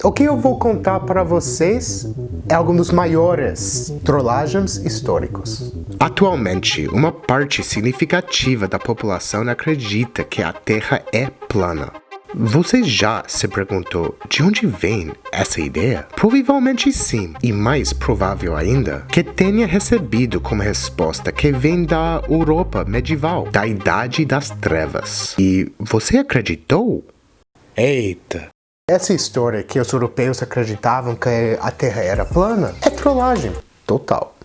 O que eu vou contar para vocês é algum dos maiores trollagens históricos. Atualmente, uma parte significativa da população acredita que a Terra é plana. Você já se perguntou de onde vem essa ideia? Provavelmente sim, e mais provável ainda, que tenha recebido como resposta que vem da Europa medieval, da Idade das Trevas. E você acreditou? Eita! Essa história que os europeus acreditavam que a Terra era plana é trollagem total.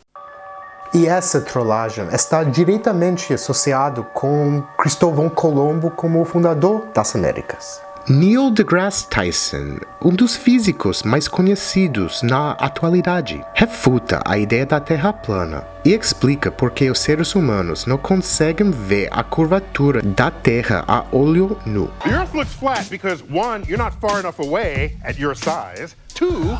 E essa trollagem está diretamente associada com Cristóvão Colombo como o fundador das Américas. Neil deGrasse Tyson, um dos físicos mais conhecidos na atualidade, refuta a ideia da Terra plana e explica por que os seres humanos não conseguem ver a curvatura da Terra a olho nu. The Earth looks flat because, one, you're not far enough away at your size. Two,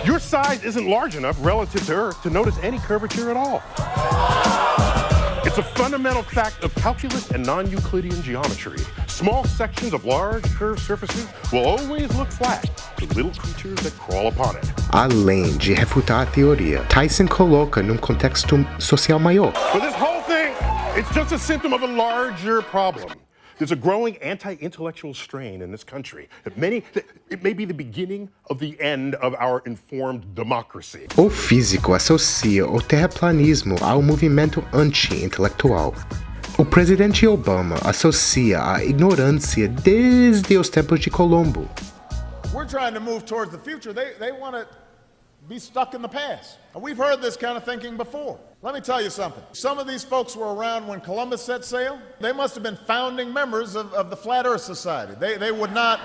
your size isn't large enough relative to Earth to notice any curvature at all. It's a fundamental fact of calculus and non-Euclidean geometry. Small sections of large curved surfaces will always look flat to little creatures that crawl upon it. Além de refutar a teoria, Tyson coloca num contexto social maior. But this whole thing, it's just a symptom of a larger problem. There's a growing anti-intellectual strain in this country. It may be the beginning of the end of our informed democracy. O físico associa o terraplanismo ao movimento anti-intelectual. O presidente Obama associa a ignorância desde os tempos de Colombo. We're trying to move towards the future. They want to be stuck in the past. And we've heard this kind of thinking before. Let me tell you something. Some of these folks were around when Columbus set sail. They must have been founding members of the Flat Earth Society. They would not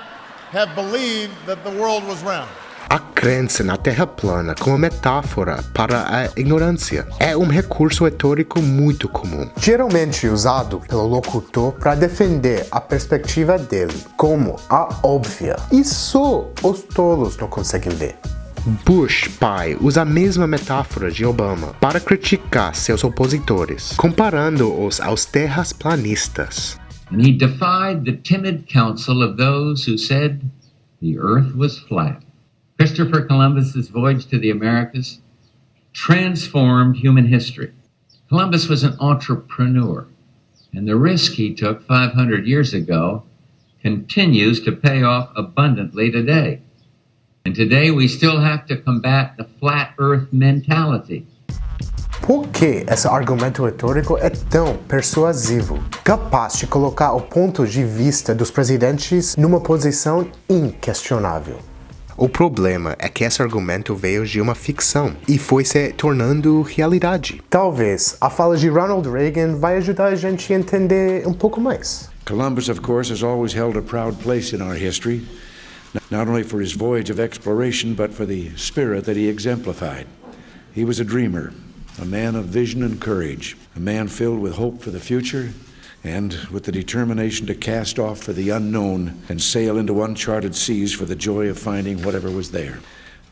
have believed that the world was round. A crença na Terra plana como metáfora para a ignorância é um recurso retórico muito comum, geralmente usado pelo locutor para defender a perspectiva dele como a óbvia, e só os tolos não conseguem ver. Bush pai usa a mesma metáfora de Obama para criticar seus opositores, comparando-os aos terraplanistas. And he defied the timid counsel of those who said the earth was flat. Christopher Columbus's voyage to the Americas transformed human history. Columbus was an entrepreneur, and the risk he took 500 years ago continues to pay off abundantly today. And today we still have to combat the flat earth mentality. Por que esse argumento retórico é tão persuasivo, capaz de colocar o ponto de vista dos presidentes numa posição inquestionável? O problema é que esse argumento veio de uma ficção e foi se tornando realidade. Talvez a fala de Ronald Reagan vai ajudar a gente a entender um pouco mais. Columbus, of course, has always held a proud place in our history, not only for his voyage of exploration, but for the spirit that he exemplified. He was a dreamer, a man of vision and courage, a man filled with hope for the future, and with the determination to cast off for the unknown and sail into uncharted seas for the joy of finding whatever was there.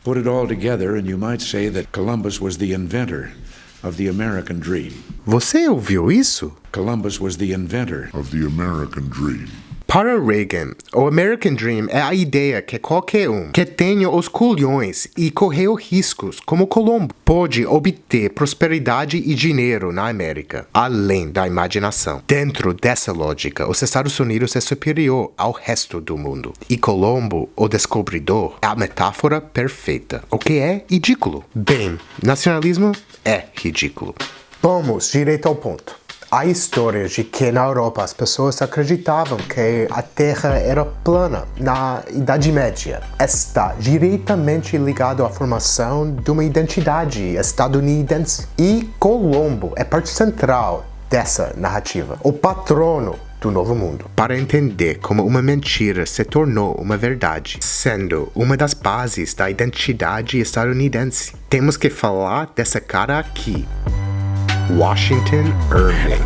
Put it all together, and you might say that Columbus was the inventor of the American dream. Você ouviu isso? Columbus was the inventor of the American dream. Para Reagan, o American Dream é a ideia que qualquer um que tenha os culhões e correu riscos como Colombo pode obter prosperidade e dinheiro na América, além da imaginação. Dentro dessa lógica, os Estados Unidos é superior ao resto do mundo. E Colombo, o descobridor, é a metáfora perfeita, o que é ridículo. Bem, nacionalismo é ridículo. Vamos direto ao ponto. A história de que na Europa as pessoas acreditavam que a Terra era plana na Idade Média está diretamente ligado à formação de uma identidade estadunidense. E Colombo é parte central dessa narrativa, o patrono do Novo Mundo. Para entender como uma mentira se tornou uma verdade, sendo uma das bases da identidade estadunidense, temos que falar dessa cara aqui. Washington Irving.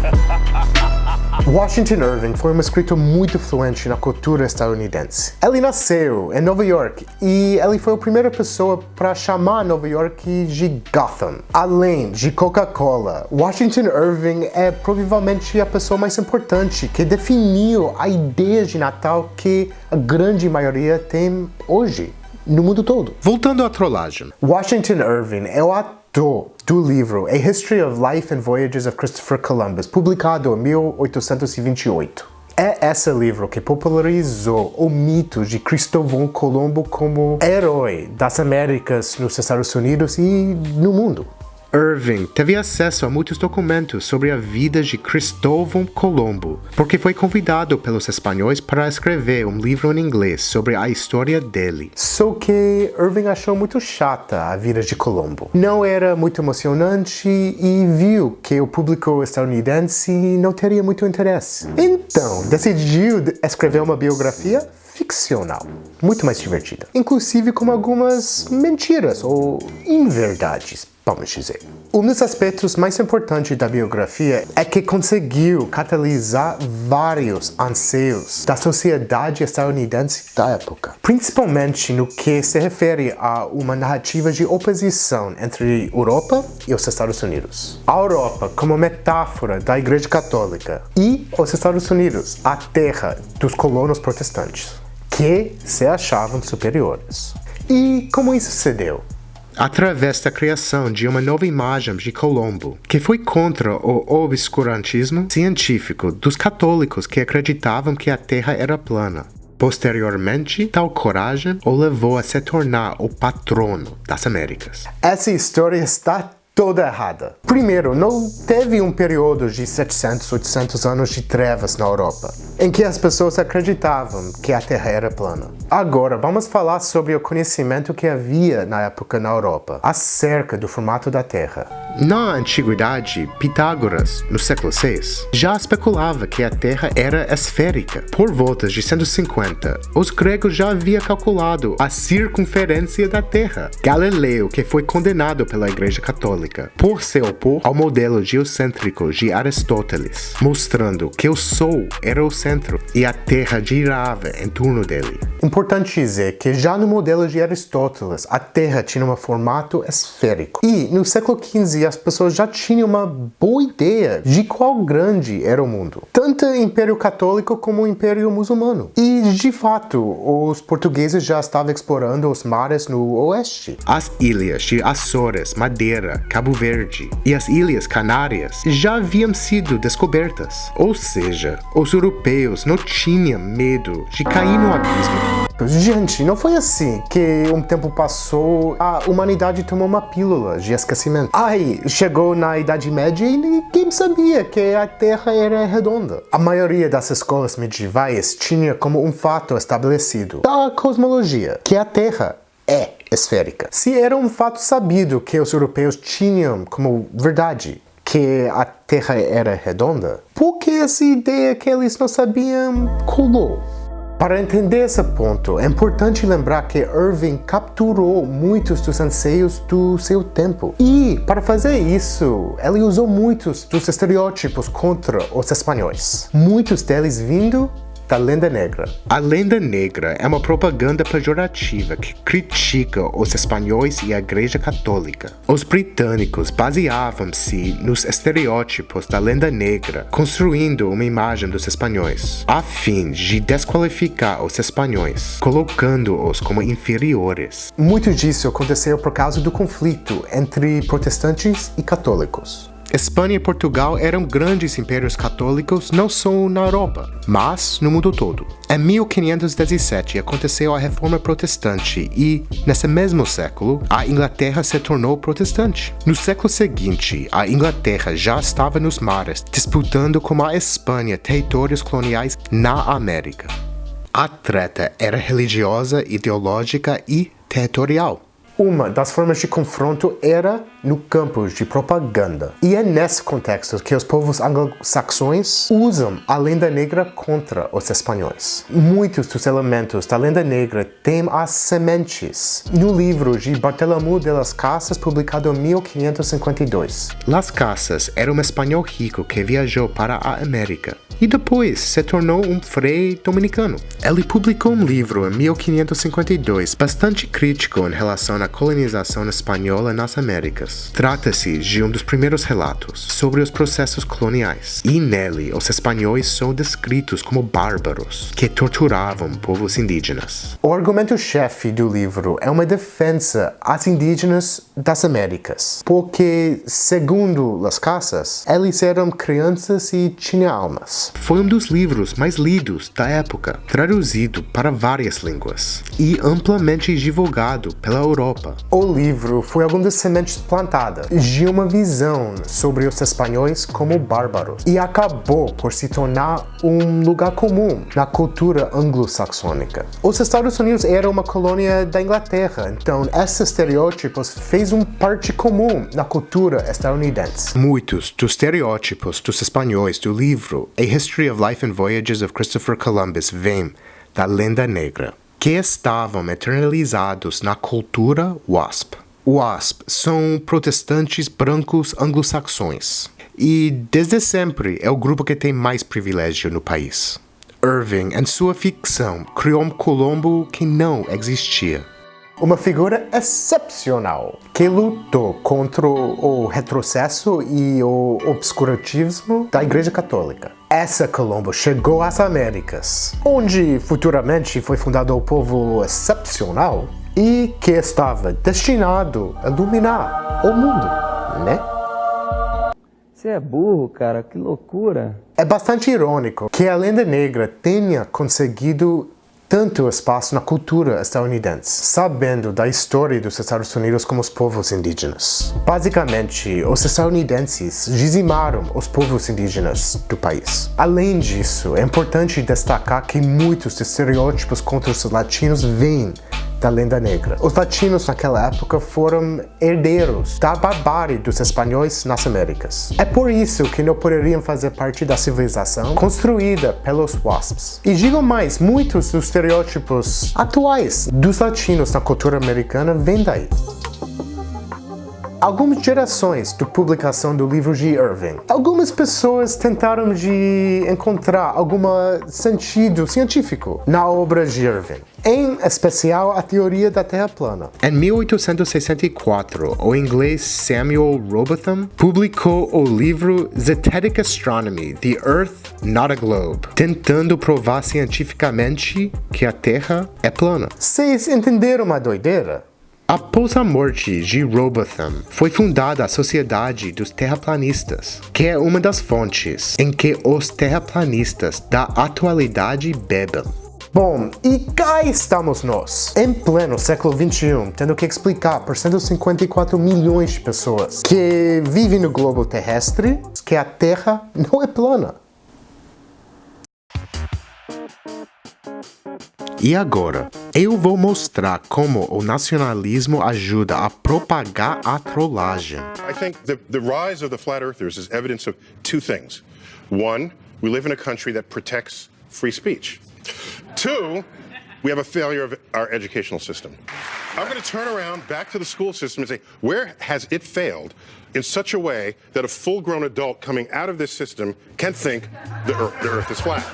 Washington Irving foi um escritor muito influente na cultura estadunidense. Ele nasceu em Nova York e ele foi a primeira pessoa para chamar Nova York de Gotham. Além de Coca-Cola, Washington Irving é provavelmente a pessoa mais importante que definiu a ideia de Natal que a grande maioria tem hoje, no mundo todo. Voltando à trollagem, Washington Irving é o autor do livro A History of Life and Voyages of Christopher Columbus, publicado em 1828. É esse livro que popularizou o mito de Cristóvão Colombo como herói das Américas nos Estados Unidos e no mundo. Irving teve acesso a muitos documentos sobre a vida de Cristóvão Colombo, porque foi convidado pelos espanhóis para escrever um livro em inglês sobre a história dele. Só que Irving achou muito chata a vida de Colombo. Não era muito emocionante e viu que o público estadunidense não teria muito interesse. Então, decidiu escrever uma biografia ficcional, muito mais divertida, inclusive com algumas mentiras ou inverdades, vamos dizer. Um dos aspectos mais importantes da biografia é que conseguiu catalisar vários anseios da sociedade estadunidense da época, principalmente no que se refere a uma narrativa de oposição entre Europa e os Estados Unidos. A Europa como metáfora da Igreja Católica e os Estados Unidos, a terra dos colonos protestantes, que se achavam superiores. E como isso se deu? Através da criação de uma nova imagem de Colombo, que foi contra o obscurantismo científico dos católicos que acreditavam que a Terra era plana. Posteriormente, tal coragem o levou a se tornar o patrono das Américas. Essa história está toda errada. Primeiro, não teve um período de 700, 800 anos de trevas na Europa, em que as pessoas acreditavam que a Terra era plana. Agora, vamos falar sobre o conhecimento que havia na época na Europa, acerca do formato da Terra. Na Antiguidade, Pitágoras, no século VI, já especulava que a Terra era esférica. Por volta de 150, os gregos já haviam calculado a circunferência da Terra. Galileu, que foi condenado pela Igreja Católica por se opor ao modelo geocêntrico de Aristóteles, mostrando que o Sol era o centro e a Terra girava em torno dele. Importante dizer que já no modelo de Aristóteles, a Terra tinha um formato esférico. E no século XV, as pessoas já tinham uma boa ideia de quão grande era o mundo, tanto o Império Católico como o Império Muçulmano. E, de fato, os portugueses já estavam explorando os mares no oeste. As ilhas de Açores, Madeira, Cabo Verde e as Ilhas Canárias já haviam sido descobertas. Ou seja, os europeus não tinham medo de cair no abismo. Gente, não foi assim que um tempo passou, a humanidade tomou uma pílula de esquecimento. Aí, chegou na Idade Média e ninguém sabia que a Terra era redonda. A maioria das escolas medievais tinha como um fato estabelecido da cosmologia que a Terra é esférica. Se era um fato sabido que os europeus tinham como verdade que a Terra era redonda, por que essa ideia que eles não sabiam colou? Para entender esse ponto, é importante lembrar que Irving capturou muitos dos anseios do seu tempo. E, para fazer isso, ele usou muitos dos estereótipos contra os espanhóis. Muitos deles vindo da lenda negra. A lenda negra é uma propaganda pejorativa que critica os espanhóis e a Igreja Católica. Os britânicos baseavam-se nos estereótipos da lenda negra, construindo uma imagem dos espanhóis, a fim de desqualificar os espanhóis, colocando-os como inferiores. Muito disso aconteceu por causa do conflito entre protestantes e católicos. Espanha e Portugal eram grandes impérios católicos não só na Europa, mas no mundo todo. Em 1517 aconteceu a Reforma Protestante e, nesse mesmo século, a Inglaterra se tornou protestante. No século seguinte, a Inglaterra já estava nos mares, disputando com a Espanha territórios coloniais na América. A treta era religiosa, ideológica e territorial. Uma das formas de confronto era no campo de propaganda. E é nesse contexto que os povos anglo-saxões usam a lenda negra contra os espanhóis. Muitos dos elementos da lenda negra têm as sementes no livro de Bartolomé de las Casas, publicado em 1552. Las Casas era um espanhol rico que viajou para a América e depois se tornou um frei dominicano. Ele publicou um livro em 1552 bastante crítico em relação à colonização espanhola nas Américas. Trata-se de um dos primeiros relatos sobre os processos coloniais, e nele os espanhóis são descritos como bárbaros que torturavam povos indígenas. O argumento-chefe do livro é uma defesa às indígenas das Américas, porque, segundo Las Casas, eles eram crianças e tinham almas. Foi um dos livros mais lidos da época, traduzido para várias línguas e amplamente divulgado pela Europa. O livro foi alguma das sementes plantadas de uma visão sobre os espanhóis como bárbaros e acabou por se tornar um lugar comum na cultura anglo-saxônica. Os Estados Unidos eram uma colônia da Inglaterra, então esses estereótipos fez parte comum na cultura estadunidense. Muitos dos estereótipos dos espanhóis do livro A History of Life and Voyages of Christopher Columbus vêm da lenda negra, que estavam eternalizados na cultura WASP. WASP são protestantes brancos anglo-saxões e, desde sempre, é o grupo que tem mais privilégio no país. Irving, em sua ficção, criou um Colombo que não existia. Uma figura excepcional que lutou contra o retrocesso e o obscurantismo da Igreja Católica. Essa Colombo chegou às Américas, onde futuramente foi fundado o povo excepcional e que estava destinado a dominar o mundo, né? Você é burro, cara, que loucura. É bastante irônico que a lenda negra tenha conseguido tanto espaço na cultura estadunidense, sabendo da história dos Estados Unidos como os povos indígenas. Basicamente, os estadunidenses dizimaram os povos indígenas do país. Além disso, é importante destacar que muitos estereótipos contra os latinos vêm da lenda negra. Os latinos naquela época foram herdeiros da barbárie dos espanhóis nas Américas. É por isso que não poderiam fazer parte da civilização construída pelos WASPs. E digo mais, muitos dos estereótipos atuais dos latinos na cultura americana vêm daí. Algumas gerações da publicação do livro de Irving, algumas pessoas tentaram de encontrar algum sentido científico na obra de Irving, em especial a teoria da Terra plana. Em 1864, o inglês Samuel Robotham publicou o livro Zetetic Astronomy, The Earth, Not a Globe, tentando provar cientificamente que a Terra é plana. Vocês entenderam a doideira? Após a morte de Robotham, foi fundada a Sociedade dos Terraplanistas, que é uma das fontes em que os terraplanistas da atualidade bebem. Bom, e cá estamos nós, em pleno século XXI, tendo que explicar para 154 milhões de pessoas que vivem no globo terrestre que a Terra não é plana. E agora, eu vou mostrar como o nacionalismo ajuda a propagar a trollagem. I think the rise of the flat earthers is evidence of two things. One, we live in a country that protects free speech. Two, we have a failure of our educational system. I'm going to turn around back to the school system and say, where has it failed in such a way that a full-grown adult coming out of this system can think the earth is flat?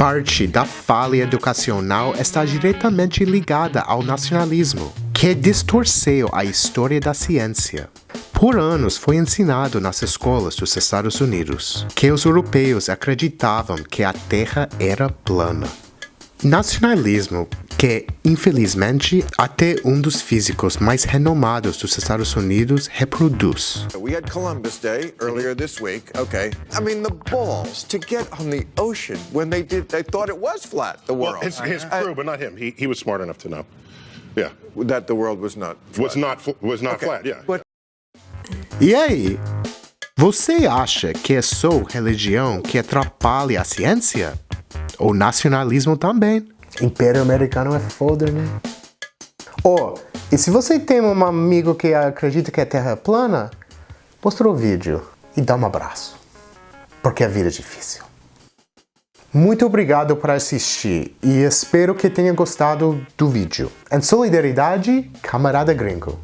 Parte da falha educacional está diretamente ligada ao nacionalismo, que distorceu a história da ciência. Por anos foi ensinado nas escolas dos Estados Unidos que os europeus acreditavam que a Terra era plana. Nacionalismo que, infelizmente, até um dos físicos mais renomados dos Estados Unidos reproduz. We had Columbus Day earlier this week. Okay. I mean, the balls to get on the ocean when they thought it was flat, the world. Well, his crew, but not him. He was smart enough to know. Yeah. That the world was not flat. Was not Okay. flat, yeah. But E aí? Você acha que é só religião que atrapalha a ciência? O nacionalismo também. Império Americano é foda, né? E se você tem um amigo que acredita que a Terra é plana, mostra o vídeo e dá um abraço, porque a vida é difícil. Muito obrigado por assistir e espero que tenha gostado do vídeo. Em solidariedade, camarada gringo.